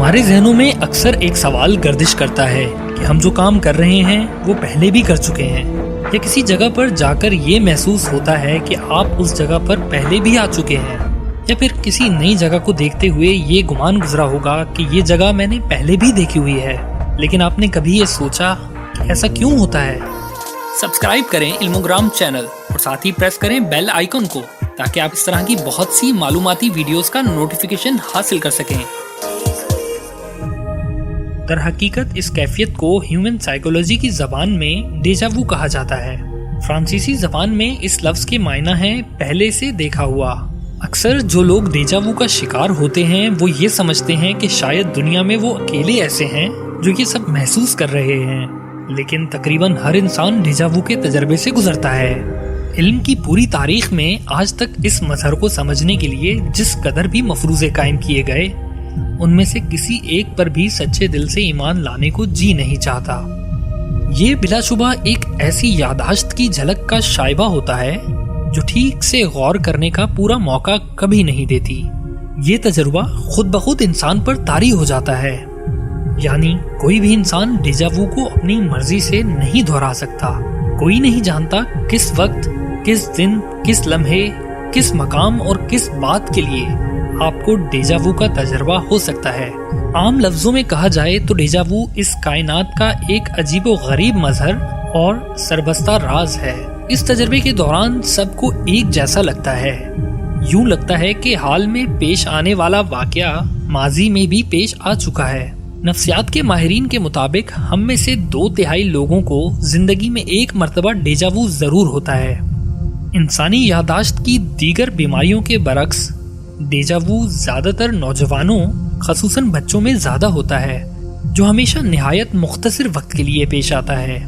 हमारे ज़हनों में अक्सर एक सवाल गर्दिश करता है कि हम जो काम कर रहे हैं वो पहले भी कर चुके हैं, या किसी जगह पर जाकर ये महसूस होता है कि आप उस जगह पर पहले भी आ चुके हैं, या फिर किसी नई जगह को देखते हुए ये गुमान गुजरा होगा कि ये जगह मैंने पहले भी देखी हुई है। लेकिन आपने कभी ये सोचा कि ऐसा क्यों होता है? सब्सक्राइब करें इल्मोग्राम चैनल और साथ ही प्रेस करें बेल आइकन को, ताकि आप इस तरह की बहुत सी मालूमाती वीडियोस का नोटिफिकेशन हासिल कर सकें। दर हकीकत इस कैफियत को ह्यूमन साइकोलॉजी की जबान में डेजा वू कहा जाता है। फ्रांसीसी जबान में इस लफ्ज के मायना है पहले से देखा हुआ। अक्सर जो लोग डेजा वू का शिकार होते हैं वो ये समझते हैं कि शायद दुनिया में वो अकेले ऐसे हैं जो ये सब महसूस कर रहे हैं, लेकिन तकरीबन हर इंसान डेजा वू के तजर्बे से गुजरता है। इल्म की पूरी तारीख में आज तक इस मजहर को समझने के लिए जिस कदर भी मफरूज़े कायम किए गए, उनमें से किसी एक पर भी सच्चे दिल से ईमान लाने को जी नहीं चाहता। ये बिलाशुबा एक ऐसी याददाश्त की झलक का शाइबा होता है जो ठीक से गौर करने का पूरा मौका कभी नहीं देती। ये तजुर्बा खुद ब खुद इंसान पर तारी हो जाता है, यानी कोई भी इंसान डेजा वू को अपनी मर्जी से नहीं दोहरा सकता। कोई नहीं जानता किस वक्त, किस दिन, किस लम्हे, किस मकाम और किस बात के लिए आपको डेजा वू का तजर्बा हो सकता है। आम लफ्जों में कहा जाए तो डेजा वू इस कायनात का एक अजीबो गरीब मजहर और सरबस्ता राज है। इस तजर्बे के दौरान सबको एक जैसा लगता है। यूं लगता है कि हाल में पेश आने वाला वाकया माजी में भी पेश आ चुका है। नफ्सियात के माहिरीन के मुताबिक हम में से 2/3 लोगों को जिंदगी में एक मर्तबा डेजा वू जरूर होता है। इंसानी याददाश्त की दीगर बीमारियों के बरक्स डेजा वू ज्यादातर नौजवानों, खसूसन बच्चों में ज्यादा होता है, जो हमेशा निहायत मुख्तसर वक्त के लिए पेश आता है,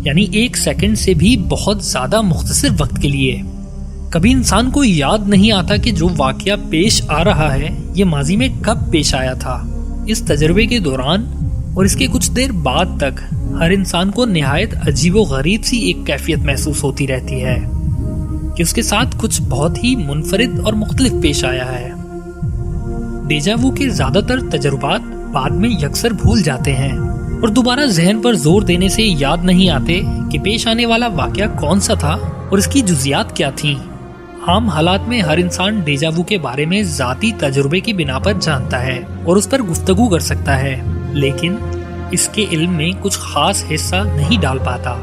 यानी 1 सेकंड से भी बहुत ज्यादा मुख्तसर वक्त के लिए। कभी इंसान को याद नहीं आता कि जो वाकया पेश आ रहा है ये माजी में कब पेश आया था। इस तजर्बे के दौरान और इसके कुछ देर बाद तक हर इंसान को निहायत अजीबो गरीब सी एक कैफियत महसूस होती रहती है कि उसके साथ कुछ बहुत ही मुनफरिद और मुख्तलिफ पेश आया है। डेजा वू के ज्यादातर तजुर्बात बाद में यकसर भूल जाते हैं और दोबारा जहन पर जोर देने से याद नहीं आते कि पेश आने वाला वाकया कौन सा था और इसकी जुजियात क्या थीं। आम हालात में हर इंसान डेजा वू के बारे में जाती तजुर्बे की बिना पर जानता है और उस पर गुफ्तगू कर सकता है, लेकिन इसके इल्म में कुछ खास हिस्सा नहीं डाल पाता।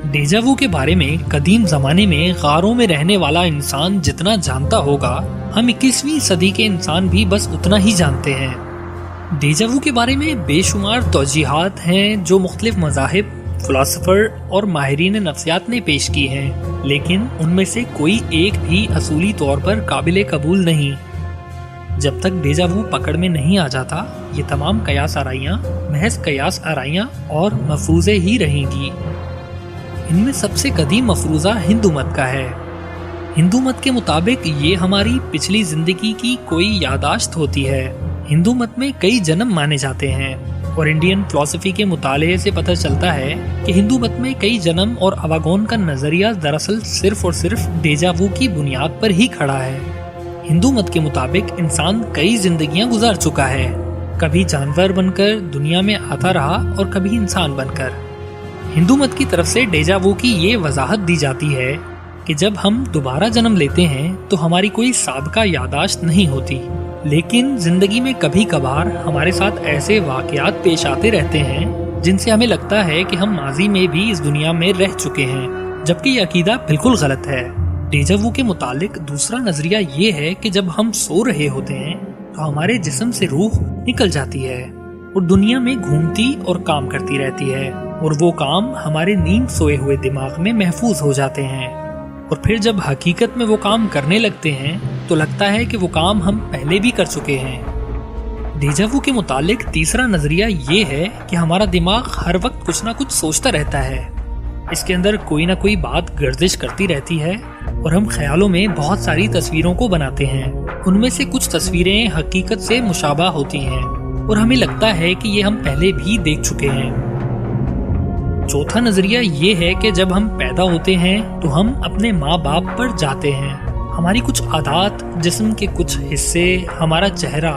डेजा वू के बारे में कदीम जमाने में गारों में रहने वाला इंसान जितना जानता होगा, हम 21वीं सदी के इंसान भी बस उतना ही जानते हैं। डेजा वू के बारे में बेशुमार तौजीहात हैं जो मुख्तलिफ मज़ाहिब, फिलोसोफर और माहिरीन नफ्सियात ने पेश की हैं, लेकिन उनमें से कोई एक भी असूली तौर पर काबिल कबूल नहीं। जब तक डेजा वू पकड़ में नहीं आ जाता, ये तमाम कयास आराइयाँ महज कयास आराइयाँ और मफरूज़े ही रहेंगी। इनमें सबसे कदीम मफरूज़ा हिंदू मत का है। हिंदू मत के मुताबिक ये हमारी पिछली जिंदगी की कोई यादाश्त होती है। हिंदू मत में कई जन्म माने जाते हैं और इंडियन फिलॉसफी के मुताले से पता चलता है कि हिंदू मत में कई जन्म और अवागोन का नजरिया दरअसल सिर्फ और सिर्फ डेजा वू की बुनियाद पर ही खड़ा है। हिंदू मत के मुताबिक इंसान कई जिंदगियां गुजार चुका है, कभी जानवर बनकर दुनिया में आता रहा और कभी इंसान बनकर। हिंदू मत की तरफ से डेजा वू की ये वजाहत दी जाती है कि जब हम दोबारा जन्म लेते हैं तो हमारी कोई साबका यादाश्त नहीं होती, लेकिन जिंदगी में कभी कभार हमारे साथ ऐसे वाकयात पेश आते रहते हैं जिनसे हमें लगता है कि हम माजी में भी इस दुनिया में रह चुके हैं, जबकि ये अकीदा बिल्कुल गलत है। डेजा वू के मुतालिक दूसरा नजरिया ये है कि जब हम सो रहे होते हैं तो हमारे जिस्म से रूह निकल जाती है और दुनिया में घूमती और काम करती रहती है, और वो काम हमारे नींद सोए हुए दिमाग में महफूज हो जाते हैं, और फिर जब हकीकत में वो काम करने लगते हैं तो लगता है कि वो काम हम पहले भी कर चुके हैं। डेजा वू के मुतालिक तीसरा नजरिया ये है कि हमारा दिमाग हर वक्त कुछ ना कुछ सोचता रहता है। इसके अंदर कोई ना कोई बात गर्दिश करती रहती है और हम ख्यालों में बहुत सारी तस्वीरों को बनाते हैं। उनमें से कुछ तस्वीरें हकीकत से मुशाबा होती हैं और हमें लगता है कि ये हम पहले भी देख चुके हैं। चौथा नजरिया ये है कि जब हम पैदा होते हैं तो हम अपने माँ बाप पर जाते हैं। हमारी कुछ आदत, जिस्म के कुछ हिस्से, हमारा चेहरा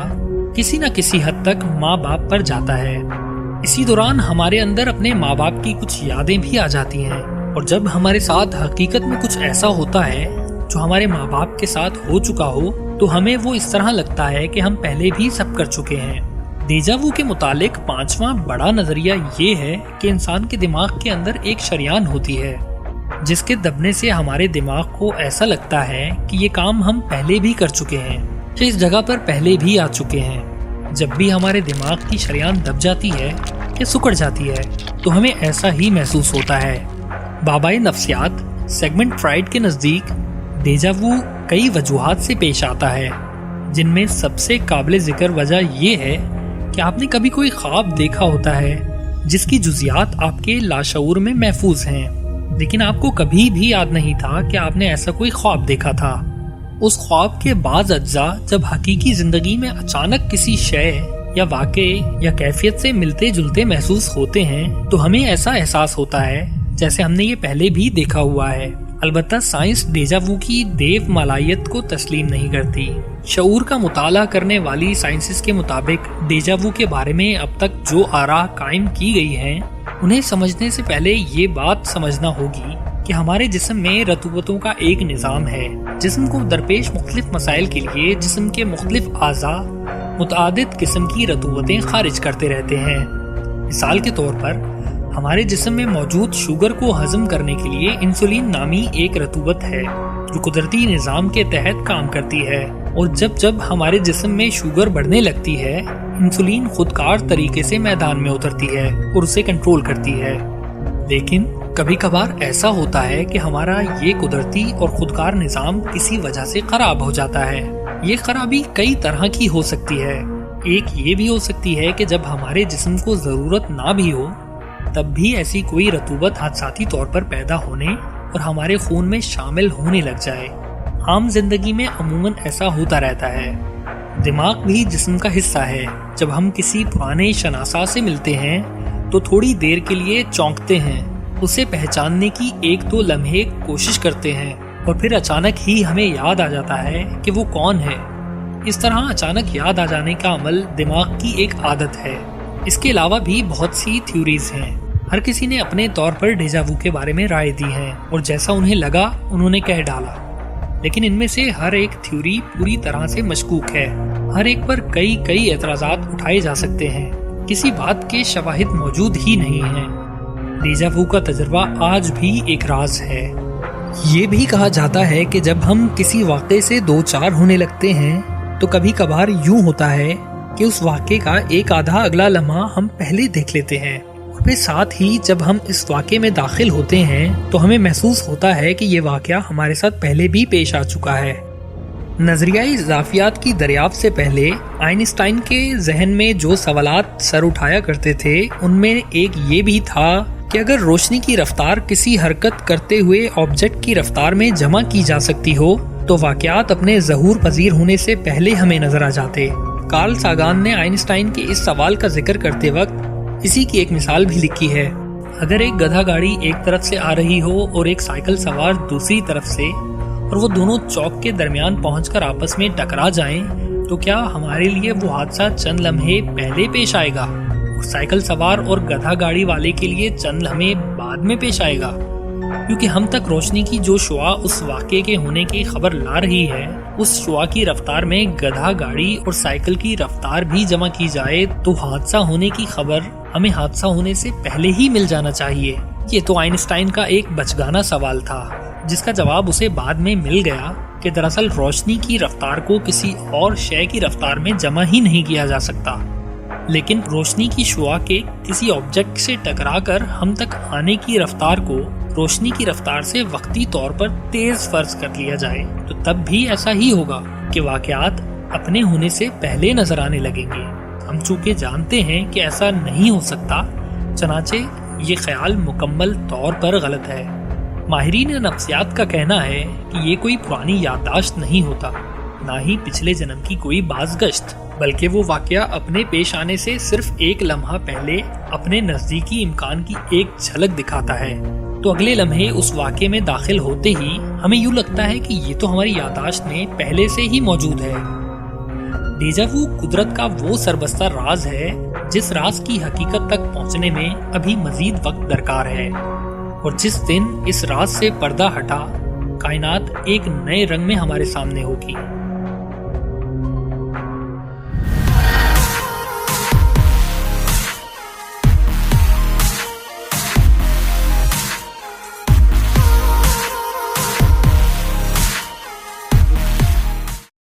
किसी न किसी हद तक माँ बाप पर जाता है। इसी दौरान हमारे अंदर अपने माँ बाप की कुछ यादें भी आ जाती हैं, और जब हमारे साथ हकीकत में कुछ ऐसा होता है जो हमारे माँ बाप के साथ हो चुका हो, तो हमें वो इस तरह लगता है कि हम पहले भी सब कर चुके हैं। डेजावू के मुतालिक 5वां बड़ा नजरिया ये है कि इंसान के दिमाग के अंदर एक शरियान होती है, जिसके दबने से हमारे दिमाग को ऐसा लगता है कि ये काम हम पहले भी कर चुके हैं, कि इस जगह पर पहले भी आ चुके हैं। जब भी हमारे दिमाग की शरियान दब जाती है या सिकुड़ जाती है, तो हमें ऐसा ही महसूस होता है। बाबाए नफ्सियात सेगमेंट फ्राइड के नज़दीक डेजावू कई वजूहात से पेश आता है, जिनमें सबसे काबिल जिक्र वजह यह है कि आपने कभी कोई ख्वाब देखा होता है जिसकी जुजियात आपके लाशऊर में महफूज हैं, लेकिन आपको कभी भी याद नहीं था कि आपने ऐसा कोई ख्वाब देखा था। उस ख्वाब के बाज़ अज्जा जब हकीकी जिंदगी में अचानक किसी शय या वाक़े या कैफियत से मिलते जुलते महसूस होते हैं, तो हमें ऐसा एहसास होता है जैसे हमने ये पहले भी देखा हुआ है। अलबत्ता साइंस डेजावू की देव मलायत को तस्लीम नहीं करती। शऊर का मुताला करने वाली साइंसिस के मुताबिक डेजावू के बारे में अब तक जो आरा कायम की गई हैं, उन्हें समझने से पहले ये बात समझना होगी कि हमारे जिस्म में रतूबतों का एक निज़ाम है। जिस्म को दरपेश मुख्तलिफ मसाइल के लिए जिस्म के मुख्तलिफ आज़ा मुतआदिद किस्म की रतूबतें खारिज करते रहते हैं। मिसाल के तौर पर हमारे जिस्म में मौजूद शुगर को हजम करने के लिए इंसुलिन नामी एक रतूबत है जो कुदरती निज़ाम के तहत काम करती है, और जब जब हमारे जिस्म में शुगर बढ़ने लगती है, इंसुलिन खुदकार तरीके से मैदान में उतरती है और उसे कंट्रोल करती है। लेकिन कभी कभार ऐसा होता है कि हमारा ये कुदरती और खुदकार निज़ाम किसी वजह से खराब हो जाता है। ये खराबी कई तरह की हो सकती है। एक ये भी हो सकती है कि जब हमारे जिस्म को ज़रूरत ना भी हो, तब भी ऐसी कोई रतूबत हादसाती तौर पर पैदा होने और हमारे खून में शामिल होने लग जाए। आम जिंदगी में अमूमन ऐसा होता रहता है। दिमाग भी जिस्म का हिस्सा है। जब हम किसी पुराने शनासा से मिलते हैं तो थोड़ी देर के लिए चौंकते हैं, उसे पहचानने की एक दो लम्हे कोशिश करते हैं, और फिर अचानक ही हमें याद आ जाता है कि वो कौन है। इस तरह अचानक याद आ जाने का अमल दिमाग की एक आदत है। इसके अलावा भी बहुत सी थ्योरीज हैं। हर किसी ने अपने तौर पर डेजावू के बारे में राय दी है और jaiसा उन्हें लगा उन्होंने कह डाला, लेकिन इनमें से हर एक थ्योरी पूरी तरह से मशकूक है। हर एक पर कई एतराज़ात उठाए जा सकते हैं। किसी बात के शवाहिद मौजूद ही नहीं हैं। डेजावू का तजुर्बा आज भी एक राज है। ये भी कहा जाता है कि जब हम किसी वाक़े से दो चार होने लगते हैं, तो कभी कभार यूं होता है कि उस वाक़े का एक आधा अगला लम्हा हम पहले देख लेते हैं, और फिर साथ ही जब हम इस वाक़े में दाखिल होते हैं तो हमें महसूस होता है कि ये वाक़या हमारे साथ पहले भी पेश आ चुका है। नज़रियाई इज़ाफ़ियात की दरियाफ्त से पहले आइंस्टाइन के जहन में जो सवालात सर उठाया करते थे, उनमें एक ये भी था कि अगर रोशनी की रफ्तार किसी हरकत करते हुए ऑब्जेक्ट की रफ्तार में जमा की जा सकती हो, तो वाक़यात अपने ज़हूर पजीर होने से पहले हमें नजर आ जाते। कार्ल सागान ने आइंस्टाइन के इस सवाल का जिक्र करते वक्त इसी की एक मिसाल भी लिखी है। अगर एक गधा गाड़ी एक तरफ से आ रही हो और एक साइकिल सवार दूसरी तरफ से, और वो दोनों चौक के दरमियान पहुंचकर आपस में टकरा जाएं, तो क्या हमारे लिए वो हादसा चंद लम्हे पहले पेश आएगा और साइकिल सवार और गधा गाड़ी वाले के लिए चंद लम्हे बाद में पेश आएगा? क्योंकि हम तक रोशनी की जो शुआ उस वाक़े के होने की खबर ला रही है, उस शुआ की रफ्तार में गधा गाड़ी और साइकिल की रफ्तार भी जमा की जाए तो हादसा होने की खबर हमें हादसा होने से पहले ही मिल जाना चाहिए। ये तो आइंस्टाइन का एक बचगाना सवाल था, जिसका जवाब उसे बाद में मिल गया कि दरअसल रोशनी की रफ्तार को किसी और शय की रफ्तार में जमा ही नहीं किया जा सकता, लेकिन रोशनी की शुआ के किसी ऑब्जेक्ट से टकराकर हम तक आने की रफ्तार को रोशनी की रफ्तार से वक्ती तौर पर तेज फर्ज कर लिया जाए, तो तब भी ऐसा ही होगा कि वाक़यात अपने होने से पहले नजर आने लगेंगे। हम चूंकि जानते हैं कि ऐसा नहीं हो सकता, चनाचे ये ख्याल मुकम्मल तौर पर गलत है। माहिरीन नफ्सियात का कहना है कि ये कोई पुरानी याददाश्त नहीं होता, ना ही पिछले जन्म की कोई बाज़गश्त, बल्कि वो वाक़या अपने पेश आने से सिर्फ एक लम्हा पहले अपने नज़दीकी इम्कान की एक झलक दिखाता है। तो अगले लम्हे उस वाक़े में दाखिल होते ही हमें यूँ लगता है कि ये तो हमारी याददाश्त में पहले से ही मौजूद है। डेजावू कुदरत का वो सरबस्ता राज है जिस राज की हकीकत तक पहुंचने में अभी मजीद वक्त दरकार है, और जिस दिन इस राज से पर्दा हटा कायनात एक नए रंग में हमारे सामने होगी।